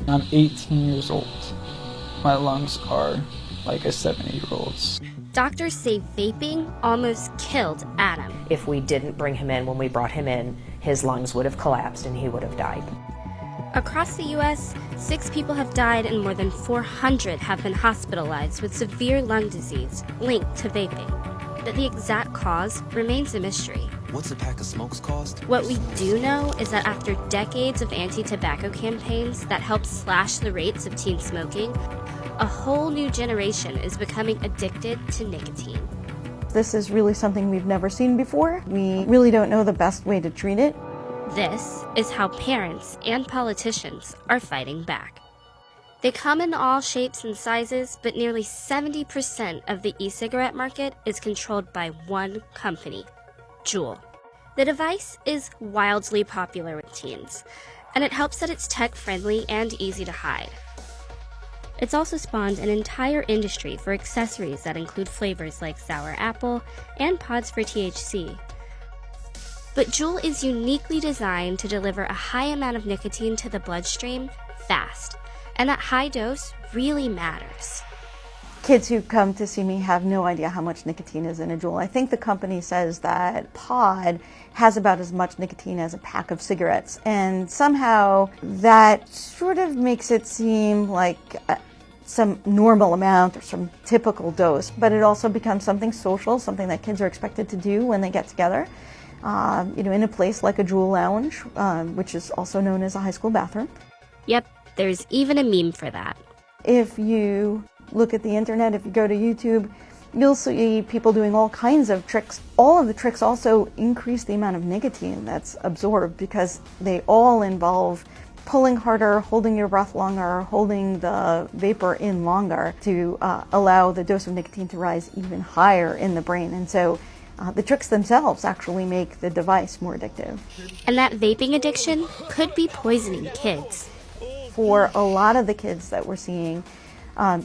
I'm 18 years old. My lungs are like a 70-year-old's. Doctors say vaping almost killed Adam. If we didn't bring him in when we brought him in, his lungs would have collapsed and he would have died. Across the U.S., 6 people have died and more than 400 have been hospitalized with severe lung disease linked to vaping. But the exact cause remains a mystery. What's a pack of smokes cost? What we do know is that after decades of anti-tobacco campaigns that helped slash the rates of teen smoking, a whole new generation is becoming addicted to nicotine. This is really something we've never seen before. We really don't know the best way to treat it. This is how parents and politicians are fighting back. They come in all shapes and sizes, but nearly 70% of the e-cigarette market is controlled by one company, Juul. The device is wildly popular with teens, and it helps that it's tech-friendly and easy to hide. It's also spawned an entire industry for accessories that include flavors like sour apple and pods for THC. But Juul is uniquely designed to deliver a high amount of nicotine to the bloodstream fast, and that high dose really matters. Kids who come to see me have no idea how much nicotine is in a Juul. I think the company says that pod has about as much nicotine as a pack of cigarettes, and somehow that sort of makes it seem like some normal amount or some typical dose, but it also becomes something social, something that kids are expected to do when they get together. In a place like a Juul lounge, which is also known as a high school bathroom. Yep, there's even a meme for that. If you look at the internet, if you go to YouTube, you'll see people doing all kinds of tricks. All of the tricks also increase the amount of nicotine that's absorbed because they all involve pulling harder, holding your breath longer, holding the vapor in longer to allow the dose of nicotine to rise even higher in the brain. And so the tricks themselves actually make the device more addictive. And that vaping addiction could be poisoning kids. For a lot of the kids that we're seeing,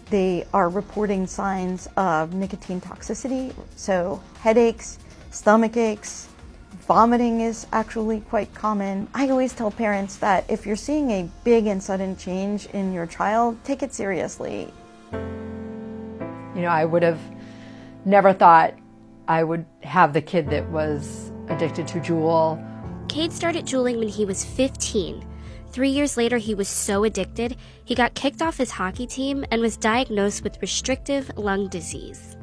they are reporting signs of nicotine toxicity. So headaches, stomach aches, vomiting is actually quite common. I always tell parents that if you're seeing a big and sudden change in your child, take it seriously. I would have never thought I would have the kid that was addicted to Juul. Cade started juuling when he was 15. 3 years later, he was so addicted, he got kicked off his hockey team and was diagnosed with restrictive lung disease.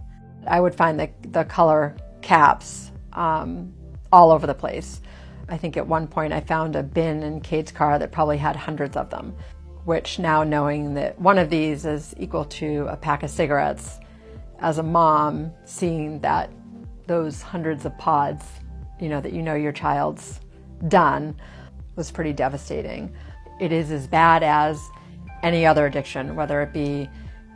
I would find the color caps all over the place. I think at one point I found a bin in Cade's car that probably had hundreds of them, which now knowing that one of these is equal to a pack of cigarettes, as a mom, seeing that those hundreds of pods, that your child's done, was pretty devastating. It is as bad as any other addiction, whether it be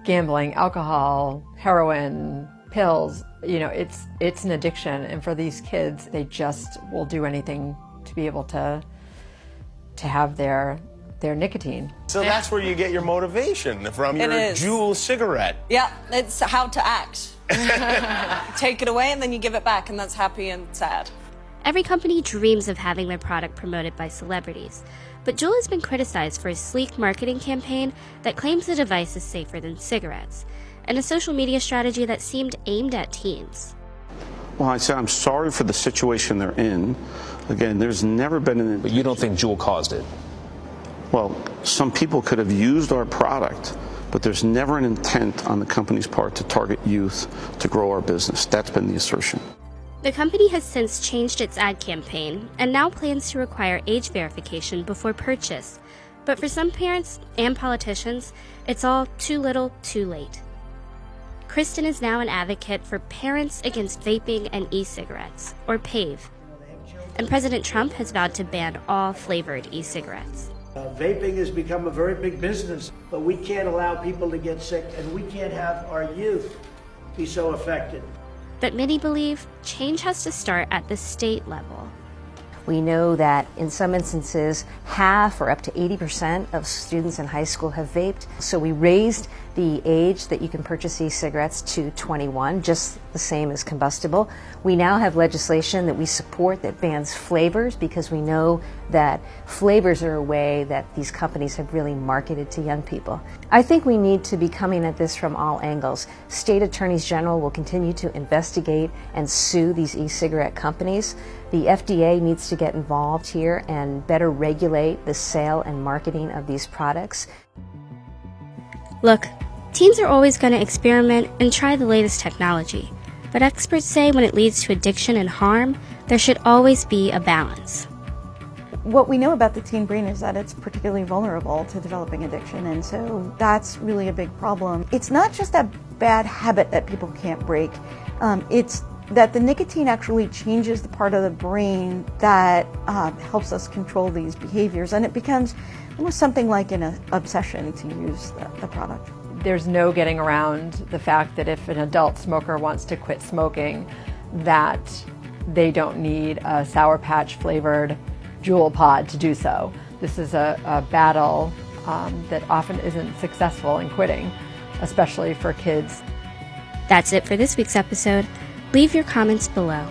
gambling, alcohol, heroin, pills. It's an addiction, and for these kids, they just will do anything to be able to have their nicotine. So that's where you get your motivation from, your Juul cigarette. Yeah, it's how to act. Take it away and then you give it back, and that's happy and sad. Every company dreams of having their product promoted by celebrities, but Juul has been criticized for a sleek marketing campaign that claims the device is safer than cigarettes, and a social media strategy that seemed aimed at teens. Well, I said I'm sorry for the situation they're in. Again, there's never been an... But you don't think Juul caused it? Well, some people could have used our product, but there's never an intent on the company's part to target youth to grow our business. That's been the assertion. The company has since changed its ad campaign and now plans to require age verification before purchase. But for some parents and politicians, it's all too little, too late. Kristen is now an advocate for Parents Against Vaping and E-Cigarettes, or PAVE. And President Trump has vowed to ban all flavored e-cigarettes. Vaping has become a very big business, but we can't allow people to get sick, and we can't have our youth be so affected. But many believe change has to start at the state level. We know that in some instances, half or up to 80% of students in high school have vaped. So we raised the age that you can purchase e-cigarettes to 21, just the same as combustible. We now have legislation that we support that bans flavors, because we know that flavors are a way that these companies have really marketed to young people. I think we need to be coming at this from all angles. State attorneys general will continue to investigate and sue these e-cigarette companies. The FDA needs to get involved here and better regulate the sale and marketing of these products. Look, teens are always going to experiment and try the latest technology, but experts say when it leads to addiction and harm, there should always be a balance. What we know about the teen brain is that it's particularly vulnerable to developing addiction, and so that's really a big problem. It's not just a bad habit that people can't break, it's that the nicotine actually changes the part of the brain that helps us control these behaviors, and it becomes almost something like an obsession to use the product. There's no getting around the fact that if an adult smoker wants to quit smoking, that they don't need a Sour Patch flavored Juul pod to do so. This is a battle that often isn't successful in quitting, especially for kids. That's it for this week's episode. Leave your comments below.